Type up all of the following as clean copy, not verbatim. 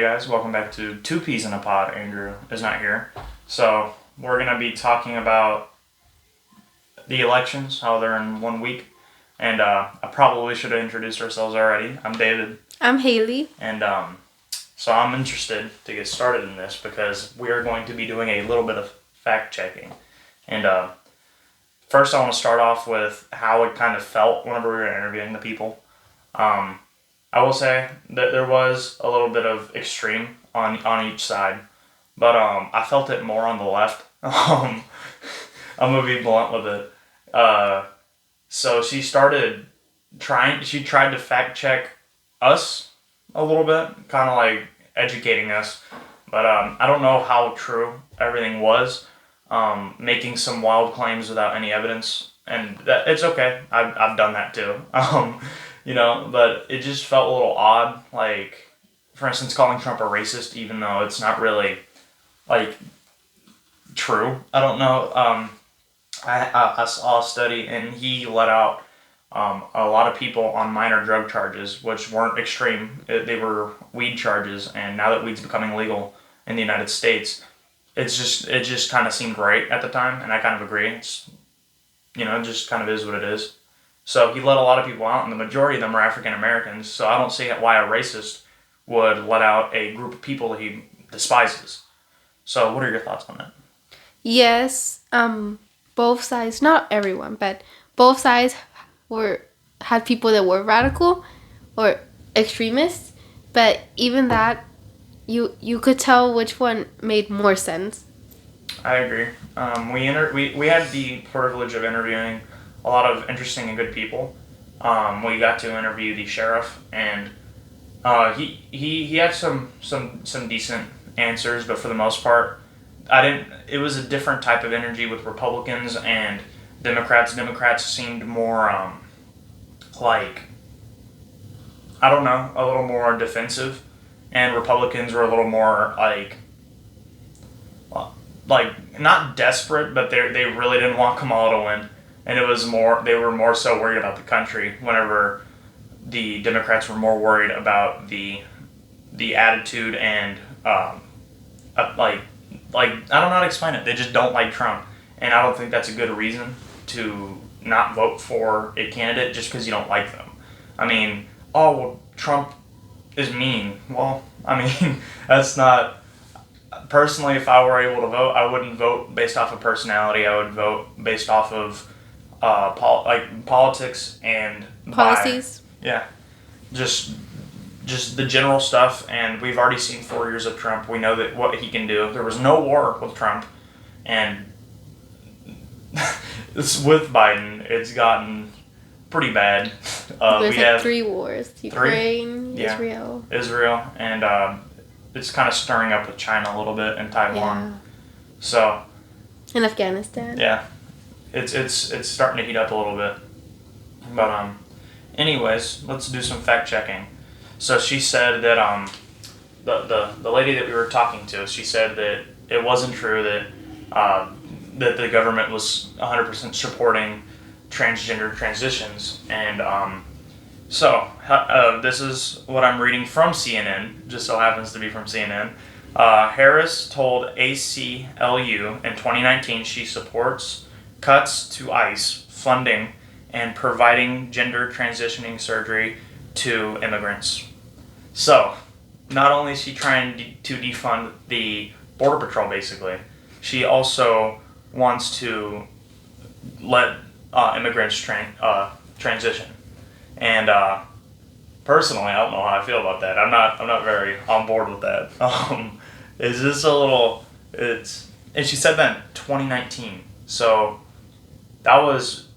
guys, welcome back to Two Peas in a Pod. Andrew is not here. So, we're going to be talking about the elections, how they're in 1 week. And I probably should have introduced ourselves already. I'm David. I'm Haley. And so I'm interested to get started in this because we are going to be doing a little bit of fact checking. And first I want to start off with how it kind of felt whenever we were interviewing the people. I will say that there was a little bit of extreme on each side, but I felt it more on the left. I'm gonna be blunt with it. So she tried to fact check us a little bit, kind of like educating us, but I don't know how true everything was. Making some wild claims without any evidence, and that it's okay. I've done that too. But it just felt a little odd. Like, for instance, calling Trump a racist, even though it's not really, like, true. I don't know. I saw a study, and he let out a lot of people on minor drug charges, which weren't extreme. They were weed charges, and now that weed's becoming legal in the United States, it just kind of seemed right at the time, and I kind of agree. It's, it just kind of is what it is. So he let a lot of people out, and the majority of them are African Americans, so I don't see why a racist would let out a group of people that he despises. So what are your thoughts on that? Yes, both sides, not everyone, but both sides had people that were radical or extremists, but even that, you could tell which one made more sense. I agree. We had the privilege of interviewing a lot of interesting and good people. We got to interview the sheriff, and he had some decent answers, but for the most part, it was a different type of energy with Republicans and Democrats. Democrats seemed more a little more defensive, and Republicans were a little more like not desperate, but they really didn't want Kamala to win. And they were more so worried about the country, whenever the Democrats were more worried about the attitude and I don't know how to explain it. They just don't like Trump, and I don't think that's a good reason to not vote for a candidate just because you don't like them. I mean, Trump is mean. Well, I mean, that's not. Personally, if I were able to vote, I wouldn't vote based off of personality. I would vote based off of politics and policies. Just the general stuff. And we've already seen 4 years of Trump. We know that what he can do. There was no war with Trump, and with Biden, it's gotten pretty bad. There's 3 wars: Ukraine, Israel, and it's kind of stirring up with China a little bit and Taiwan. Yeah. So. And Afghanistan. Yeah. It's starting to heat up a little bit. But anyways, let's do some fact checking. So she said that the lady that we were talking to, she said that it wasn't true that that the government was 100% supporting transgender transitions, and so this is what I'm reading from CNN. Just so happens to be from CNN. Harris told ACLU in 2019 she supports cuts to ICE funding and providing gender transitioning surgery to immigrants. So, not only is she trying to defund the Border Patrol, basically, she also wants to let immigrants transition. And personally, I don't know how I feel about that. I'm not very on board with that. It's just a little. And she said that in 2019. So that was.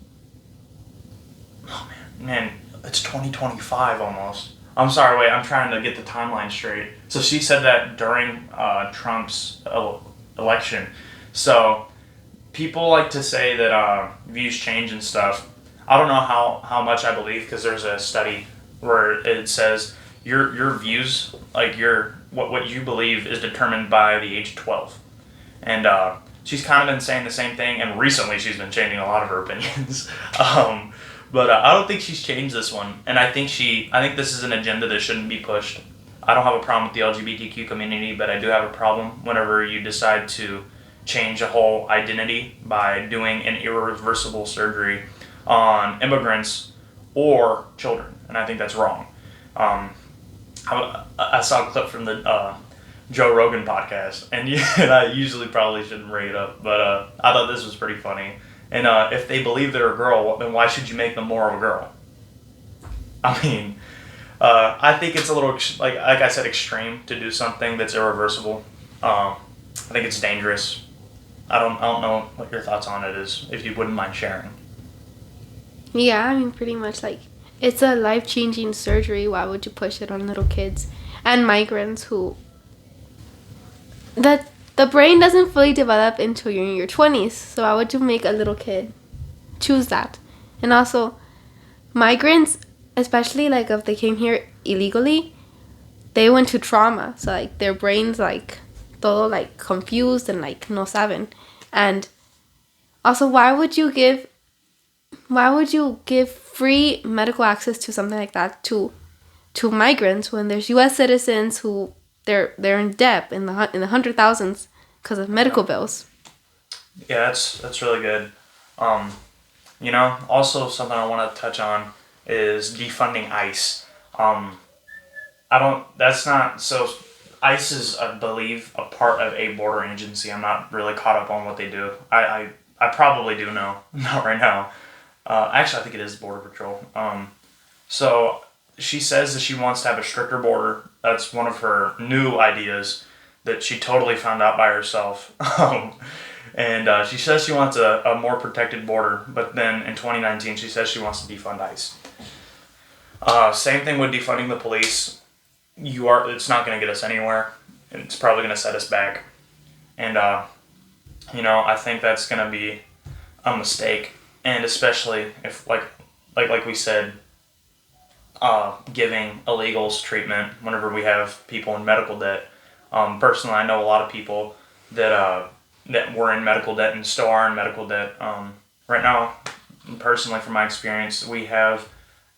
Oh man, it's 2025 almost. I'm sorry, wait. I'm trying to get the timeline straight. So she said that during Trump's election. So people like to say that views change and stuff. I don't know how much I believe, because there's a study where it says your views, like what you believe, is determined by the age of 12. And she's kind of been saying the same thing, and recently she's been changing a lot of her opinions. But I don't think she's changed this one, and I think this is an agenda that shouldn't be pushed. I don't have a problem with the LGBTQ community, but I do have a problem whenever you decide to change a whole identity by doing an irreversible surgery on immigrants or children, and I think that's wrong. Um, I saw a clip from the Joe Rogan podcast, and I usually probably shouldn't bring it up, but I thought this was pretty funny. And if they believe they're a girl, then why should you make them more of a girl? I mean, I think it's a little like I said, extreme to do something that's irreversible. I think it's dangerous. I don't know what your thoughts on it is, if you wouldn't mind sharing. Yeah, I mean, pretty much like it's a life changing surgery. Why would you push it on little kids and migrants who that the brain doesn't fully develop until you're in your 20s? So why would you make a little kid choose that? And also, migrants, especially like if they came here illegally, they went to trauma. So like their brains like todo like confused and like no saben. And also, why would you give free medical access to something like that to migrants when there's U.S. citizens who they're in debt in the hundred thousands because of medical bills? Yeah, that's really good. Also something I want to touch on is defunding ICE. I don't. That's not so. ICE is, I believe, a part of a border agency. I'm not really caught up on what they do. I probably do know, not right now. Actually, I think it is Border Patrol. So she says that she wants to have a stricter border. That's one of her new ideas that she totally found out by herself. And she says she wants a more protected border, but then in 2019 she says she wants to defund ICE. Same thing with defunding the police. It's not going to get us anywhere. It's probably going to set us back. And, I think that's going to be a mistake. And especially if, like we said, giving illegals treatment whenever we have people in medical debt. Personally, I know a lot of people that were in medical debt and still are in medical debt. Right now, personally, from my experience, we have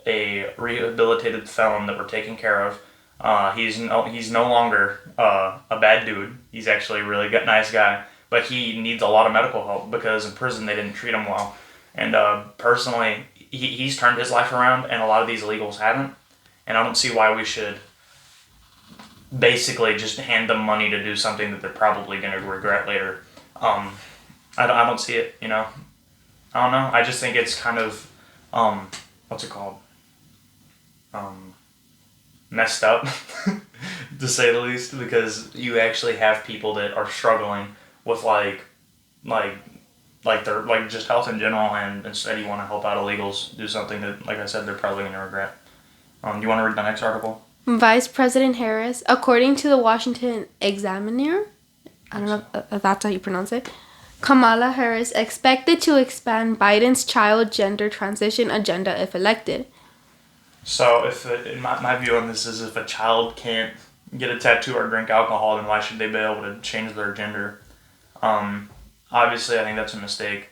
a rehabilitated felon that we're taking care of. He's no longer a bad dude. He's actually a really good, nice guy, but he needs a lot of medical help because in prison they didn't treat him well. And personally, he's turned his life around, and a lot of these illegals haven't. And I don't see why we should basically just hand them money to do something that they're probably going to regret later. I don't see it. I don't know. I just think it's kind of what's it called? Messed up, to say the least, because you actually have people that are struggling with like they're like just health in general, and instead you want to help out illegals do something that, like I said, they're probably going to regret. You want to read the next article? Vice President Harris, according to the Washington Examiner, I don't know if that's how you pronounce it, Kamala Harris expected to expand Biden's child gender transition agenda if elected. So, my view on this is if a child can't get a tattoo or drink alcohol, then why should they be able to change their gender? Obviously, I think that's a mistake.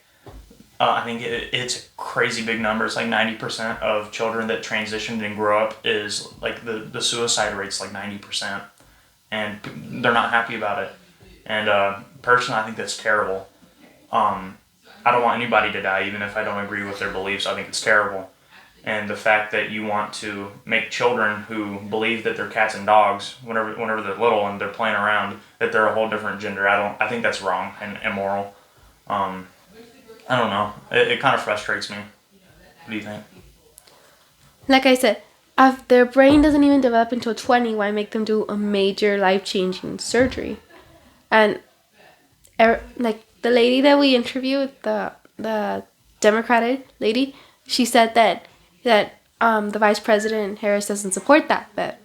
I think it's crazy big numbers. Like 90% of children that transitioned and grow up is like the suicide rate's like 90%, and they're not happy about it. And personally, I think that's terrible. I don't want anybody to die, even if I don't agree with their beliefs. I think it's terrible. And the fact that you want to make children who believe that they're cats and dogs whenever they're little and they're playing around, that they're a whole different gender, I think that's wrong and immoral. I don't know. It kind of frustrates me. What do you think? Like I said, if their brain doesn't even develop until 20, why make them do a major life-changing surgery? And like the lady that we interviewed, the Democratic lady, she said that the Vice President Harris doesn't support that, but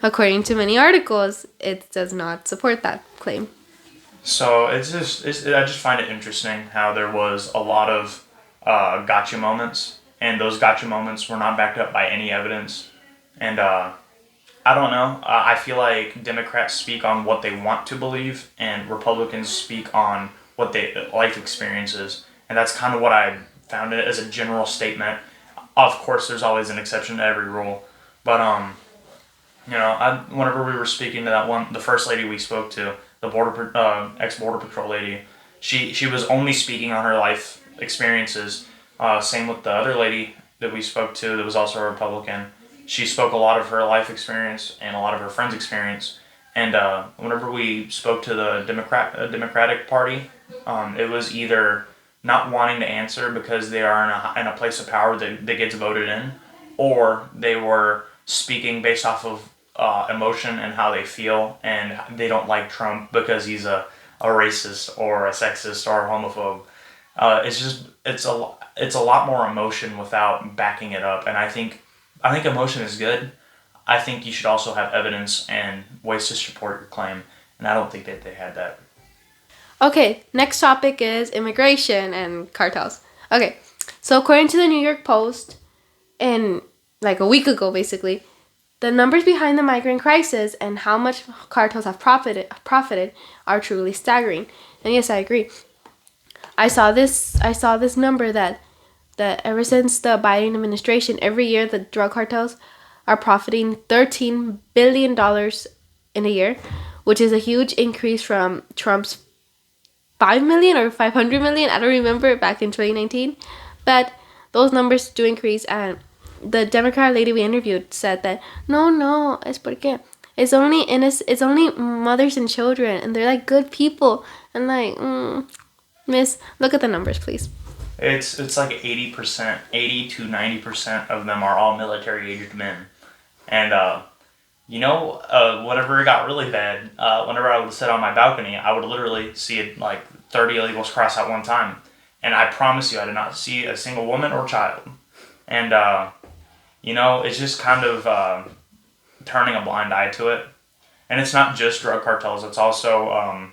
according to many articles, it does not support that claim. So I just find it interesting how there was a lot of gotcha moments, and those gotcha moments were not backed up by any evidence. And I don't know. I feel like Democrats speak on what they want to believe, and Republicans speak on what they life experiences, and that's kind of what I found it as a general statement. Of course, there's always an exception to every rule, but Whenever we were speaking to the first lady we spoke to, the ex border patrol lady, she was only speaking on her life experiences. Same with the other lady that we spoke to, that was also a Republican. She spoke a lot of her life experience and a lot of her friends' experience. And whenever we spoke to the Democratic Party, it was either not wanting to answer because they are in a place of power that gets voted in, or they were speaking based off of emotion and how they feel, and they don't like Trump because he's a racist or a sexist or a homophobe. It's a lot more emotion without backing it up, and I think emotion is good. I think you should also have evidence and ways to support your claim, and I don't think that they had that. Okay, next topic is immigration and cartels. Okay, so according to the New York Post, in like a week ago, basically, the numbers behind the migrant crisis and how much cartels have profited are truly staggering. And yes, I agree. I saw this number that ever since the Biden administration, every year the drug cartels are profiting $13 billion in a year, which is a huge increase from Trump's 5 million or 500 million. I don't remember back in 2019, but those numbers do increase. And the Democrat lady we interviewed said that no, es porque it's only mothers and children, and they're like good people. And like, miss, look at the numbers, please. It's like 80%, 80 to 90% of them are all military aged men, and whenever it got really bad, whenever I would sit on my balcony, I would literally see like 30 illegals cross at one time. And I promise you, I did not see a single woman or child. And, it's just kind of turning a blind eye to it. And it's not just drug cartels, it's also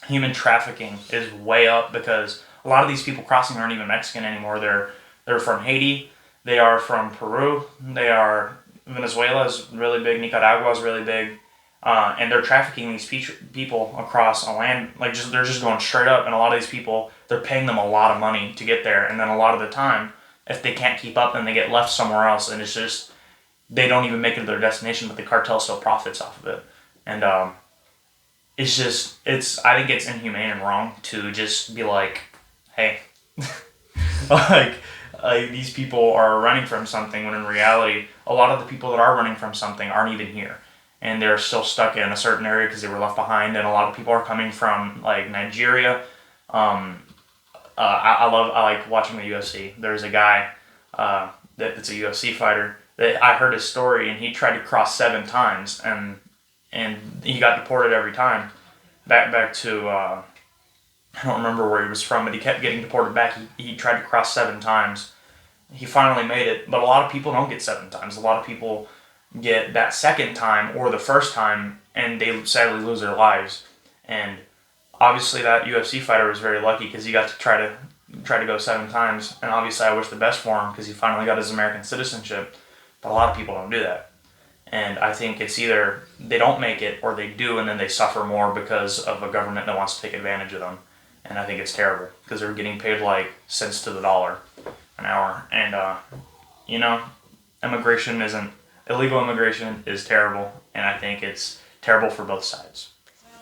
human trafficking is way up, because a lot of these people crossing aren't even Mexican anymore. They're from Haiti, they are from Peru, they are Venezuela is really big, Nicaragua is really big, and they're trafficking these people across a land, they're just going straight up, and a lot of these people, they're paying them a lot of money to get there, and then a lot of the time, if they can't keep up, then they get left somewhere else, and it's just, they don't even make it to their destination, but the cartel still profits off of it, and I think it's inhumane and wrong to just be like, hey, like, these people are running from something, when in reality, a lot of the people that are running from something aren't even here. And they're still stuck in a certain area because they were left behind. And a lot of people are coming from like Nigeria. I like watching the UFC. There's a guy that's a UFC fighter that I heard his story, and he tried to cross 7 times, and he got deported every time. Back to I don't remember where he was from, but he kept getting deported back. He tried to cross 7 times. He finally made it, but a lot of people don't get 7 times. A lot of people get that second time or the first time, and they sadly lose their lives. And obviously, that UFC fighter was very lucky because he got to try to go 7 times. And obviously, I wish the best for him because he finally got his American citizenship. But a lot of people don't do that. And I think it's either they don't make it or they do, and then they suffer more because of a government that wants to take advantage of them. And I think it's terrible because they're getting paid like cents to the dollar an hour. And, illegal immigration is terrible. And I think it's terrible for both sides.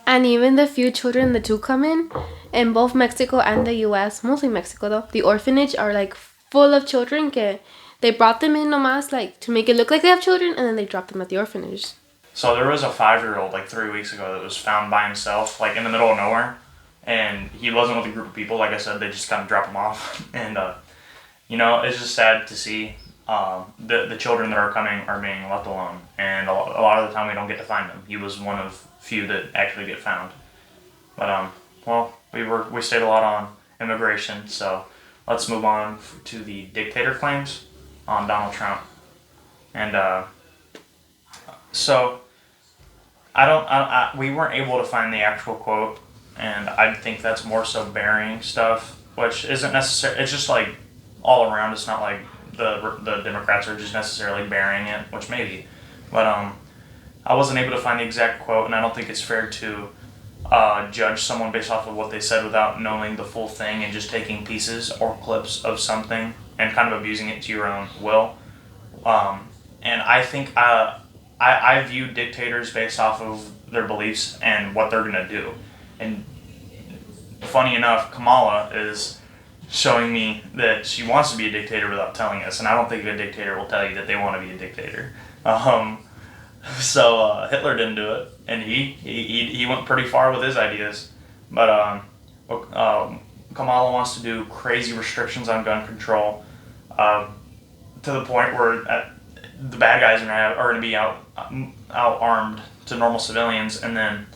And even the few children that do come in both Mexico and the U.S., mostly Mexico though, the orphanage are like full of children. They brought them in nomás like to make it look like they have children, and then they drop them at the orphanage. So there was a 5-year-old like 3 weeks ago that was found by himself, like in the middle of nowhere. And he wasn't with a group of people. Like I said, they just kind of drop him off. And, it's just sad to see the children that are coming are being left alone. And a lot of the time we don't get to find them. He was one of few that actually get found. But, we stayed a lot on immigration. So let's move on to the dictator claims on Donald Trump. And so we weren't able to find the actual quote. And I think that's more so burying stuff, which isn't necessary. It's just like all around. It's not like the Democrats are just necessarily burying it, which maybe. But I wasn't able to find the exact quote, and I don't think it's fair to judge someone based off of what they said without knowing the full thing and just taking pieces or clips of something and kind of abusing it to your own will. And I think I view dictators based off of their beliefs and what they're gonna do. And funny enough, Kamala is showing me that she wants to be a dictator without telling us, and I don't think a dictator will tell you that they want to be a dictator. Um, Hitler didn't do it, and he went pretty far with his ideas. But Kamala wants to do crazy restrictions on gun control, to the point where the bad guys are going to be out armed to normal civilians, and then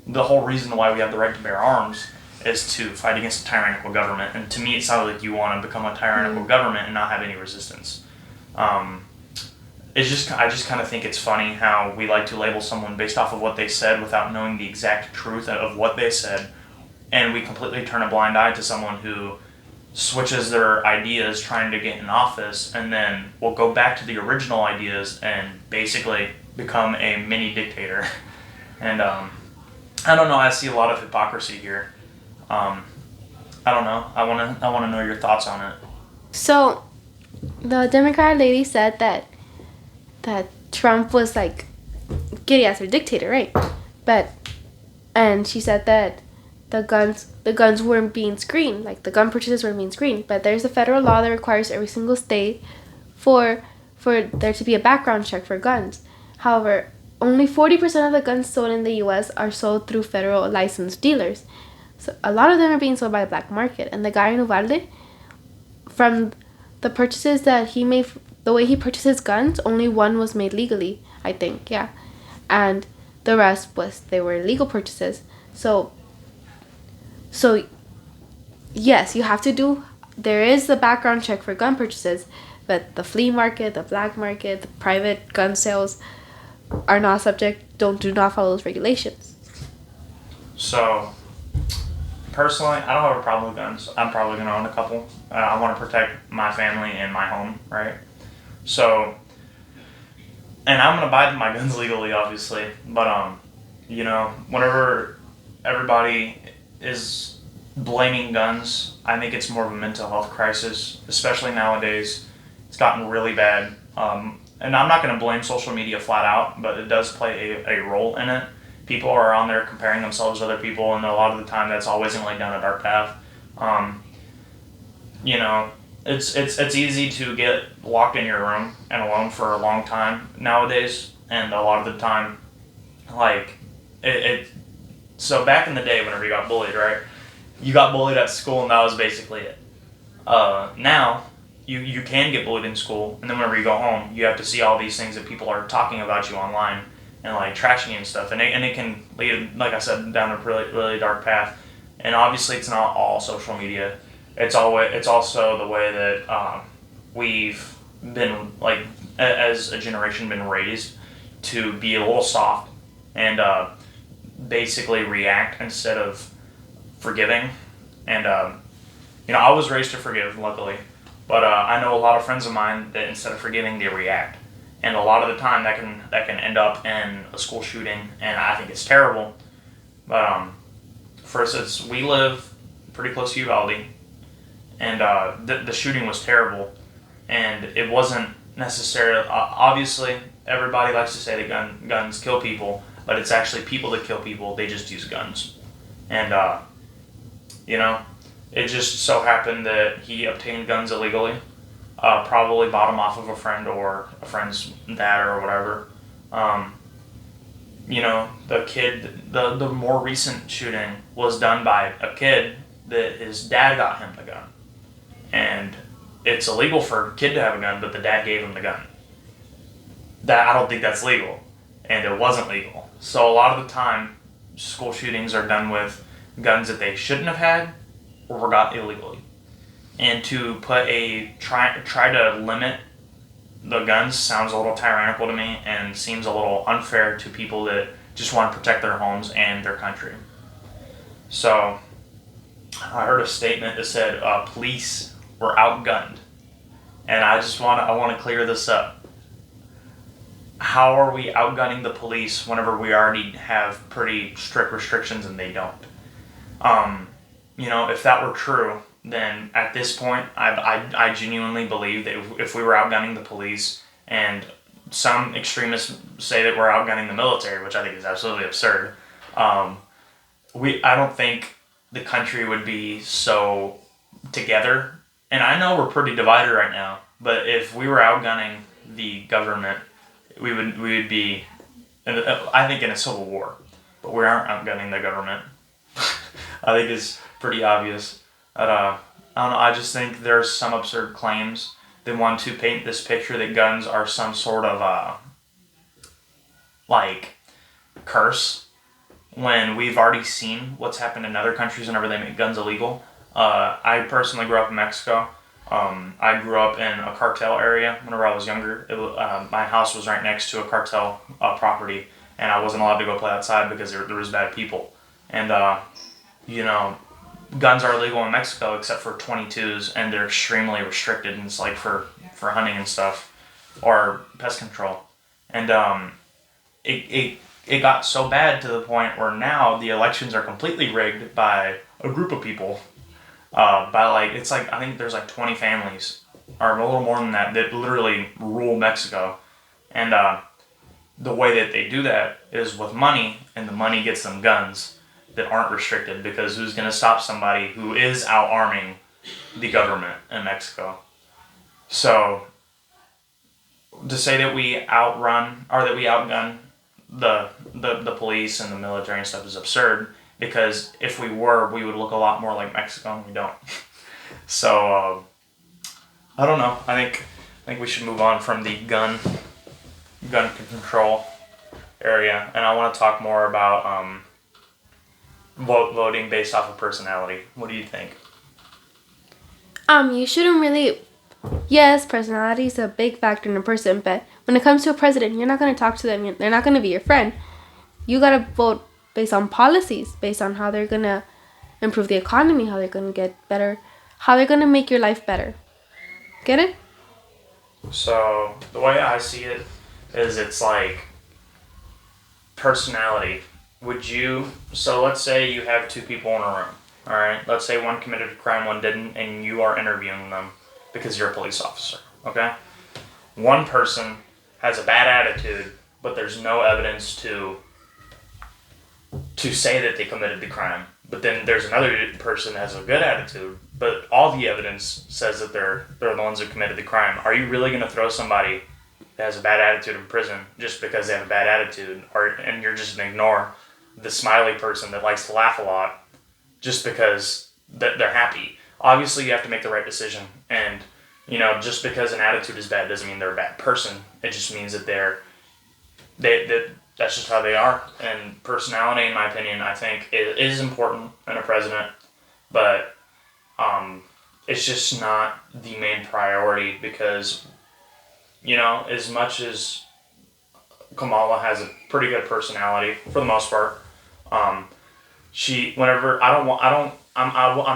the whole reason why we have the right to bear arms is to fight against a tyrannical government. And to me, it sounds like you want to become a tyrannical government and not have any resistance. I just kind of think it's funny how we like to label someone based off of what they said without knowing the exact truth of what they said, and we completely turn a blind eye to someone who switches their ideas trying to get in office, and then will go back to the original ideas and basically become a mini dictator. And I don't know. I see a lot of hypocrisy here. I don't know. I wanna know your thoughts on it. So, the Democrat lady said that Trump was like getting as a dictator, right? And she said that the guns weren't being screened, like the gun purchases weren't being screened. But there's a federal law that requires every single state for there to be a background check for guns. However, only 40% of the guns sold in the U.S. are sold through federal licensed dealers. So a lot of them are being sold by the black market. And the guy in Uvalde, from the purchases that he made, the way he purchases guns, only one was made legally, I think, yeah. And the rest they were illegal purchases. So yes, you have to there is the background check for gun purchases, but the flea market, the black market, the private gun sales are not do not follow those regulations. So, personally, I don't have a problem with guns. I'm probably going to own a couple. I want to protect my family and my home, right? So, and I'm going to buy my guns legally, obviously. But, whenever everybody is blaming guns, I think it's more of a mental health crisis, especially nowadays. It's gotten really bad. And I'm not going to blame social media flat out, but it does play a role in it. People are on there comparing themselves to other people, and a lot of the time that's always going to lead down a dark path. It's easy to get locked in your room and alone for a long time nowadays, and a lot of the time, so back in the day whenever you got bullied, right? You got bullied at school and that was basically it. Now, you can get bullied in school, and then whenever you go home, you have to see all these things that people are talking about you online and trashing you and stuff, and it can lead, like I said, down a really, really dark path. And obviously, it's not all social media. It's also the way that we've been, as a generation, been raised to be a little soft and basically react instead of forgiving. And I was raised to forgive, luckily. But I know a lot of friends of mine that instead of forgiving, they react, and a lot of the time that can end up in a school shooting, and I think it's terrible. But for instance, we live pretty close to Uvalde, and the shooting was terrible, and it wasn't necessarily obviously everybody likes to say that guns kill people, but it's actually people that kill people. They just use guns, and it just so happened that he obtained guns illegally, probably bought them off of a friend or a friend's dad or whatever. The kid, the more recent shooting was done by a kid that his dad got him the gun. And it's illegal for a kid to have a gun, but the dad gave him the gun. I don't think that's legal, and it wasn't legal. So a lot of the time, school shootings are done with guns that they shouldn't have had or got illegally. And to try to limit the guns sounds a little tyrannical to me and seems a little unfair to people that just want to protect their homes and their country. So I heard a statement that said police were outgunned, and I want to clear this up. How are we outgunning the police whenever we already have pretty strict restrictions and they don't? If that were true, then at this point, I genuinely believe that if we were outgunning the police and some extremists say that we're outgunning the military, which I think is absolutely absurd. Um, I don't think the country would be so together. And I know we're pretty divided right now, but if we were outgunning the government, we would be, I think, in a civil war. But we aren't outgunning the government. I think it's pretty obvious. But, I don't know. I just think there's some absurd claims. They want to paint this picture that guns are some sort of like curse, when we've already seen what's happened in other countries whenever they make guns illegal. I personally grew up in Mexico. I grew up in a cartel area whenever I was younger. My house was right next to a cartel property, and I wasn't allowed to go play outside because there was bad people. And, you know, guns are illegal in Mexico except for 22s, and they're extremely restricted, and it's like for hunting and stuff, or pest control. And it got so bad to the point where now the elections are completely rigged by a group of people. It's like, I think there's like 20 families, or a little more than that literally rule Mexico. And the way that they do that is with money, and the money gets them guns that aren't restricted, because who's going to stop somebody who is out arming the government in Mexico? So to say that we outrun, or that we outgun the police and the military and stuff, is absurd, because if we were, we would look a lot more like Mexico, and we don't. So I don't know. I think we should move on from the gun control area, and I want to talk more about voting based off of personality. What do you think? You shouldn't really. Yes, personality is a big factor in a person, but when it comes to a president, you're not going to talk to them. They're not going to be your friend. You got to vote based on policies, based on how they're going to improve the economy, how they're going to get better, how they're going to make your life better. Get it? So the way I see it is, it's like personality. So let's say you have two people in a room. All right. Let's say one committed a crime, one didn't, and you are interviewing them because you're a police officer. Okay. One person has a bad attitude, but there's no evidence to say that they committed the crime. But then there's another person that has a good attitude, but all the evidence says that they're the ones who committed the crime. Are you really going to throw somebody that has a bad attitude in prison just because they have a bad attitude, and you're just going to ignore the smiley person that likes to laugh a lot just because they're happy? Obviously, you have to make the right decision, and just because an attitude is bad doesn't mean they're a bad person. It just means that that's just how they are. And personality, in my opinion, I think it is important in a president, but it's just not the main priority, because as much as Kamala has a pretty good personality for the most part, I'm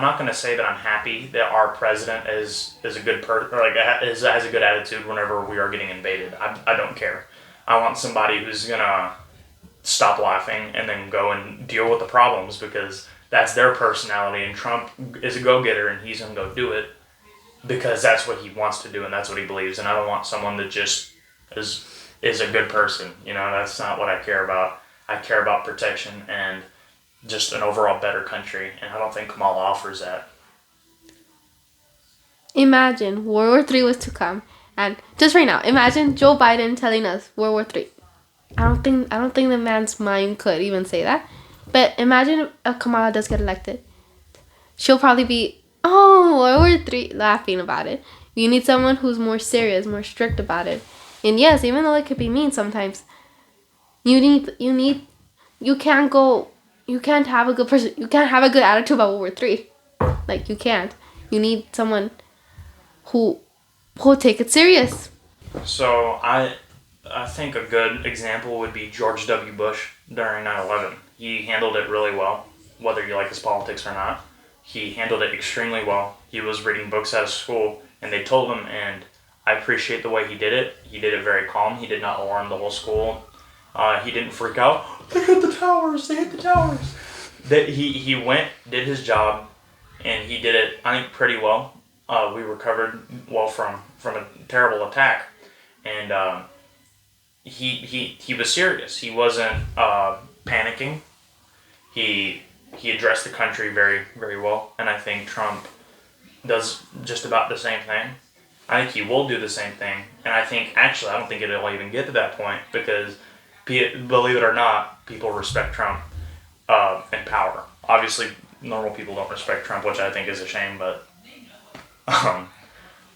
not going to say that I'm happy that our president is a good person, or has a good attitude whenever we are getting invaded. I don't care. I want somebody who's going to stop laughing and then go and deal with the problems, because that's their personality. And Trump is a go-getter, and he's going to go do it because that's what he wants to do and that's what he believes. And I don't want someone that just is a good person. That's not what I care about. I care about protection and just an overall better country, and I don't think Kamala offers that. Imagine World War III was to come, and just right now, imagine Joe Biden telling us World War III. I don't think the man's mind could even say that. But imagine if Kamala does get elected. She'll probably be, World War III, laughing about it. You need someone who's more serious, more strict about it. And yes, even though it could be mean sometimes, you can't have a good person. You can't have a good attitude about World War III. Like, you can't. You need someone who'll take it serious. So I think a good example would be George W. Bush during 9/11. He handled it really well, whether you like his politics or not. He handled it extremely well. He was reading books out of school, and they told him, and I appreciate the way he did it. He did it very calm. He did not alarm the whole school. He didn't freak out. They hit the towers. That he went, did his job, and he did it, I think, pretty well. We recovered well from a terrible attack, and he was serious. He wasn't panicking. He addressed the country very, very well, and I think Trump does just about the same thing. I think he will do the same thing, and I think actually I don't think it'll even get to that point because, believe it or not, people respect Trump and power. Obviously, normal people don't respect Trump, which I think is a shame. But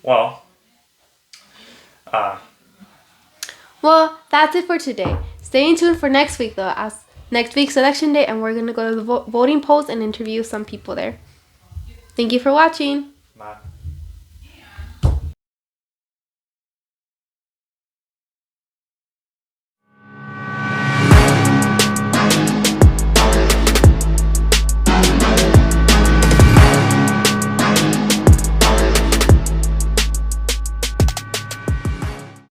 well, uh, Well, that's it for today. Stay tuned for next week, though, as next week's election day, and we're going to go to the voting polls and interview some people there. Thank you for watching. bye.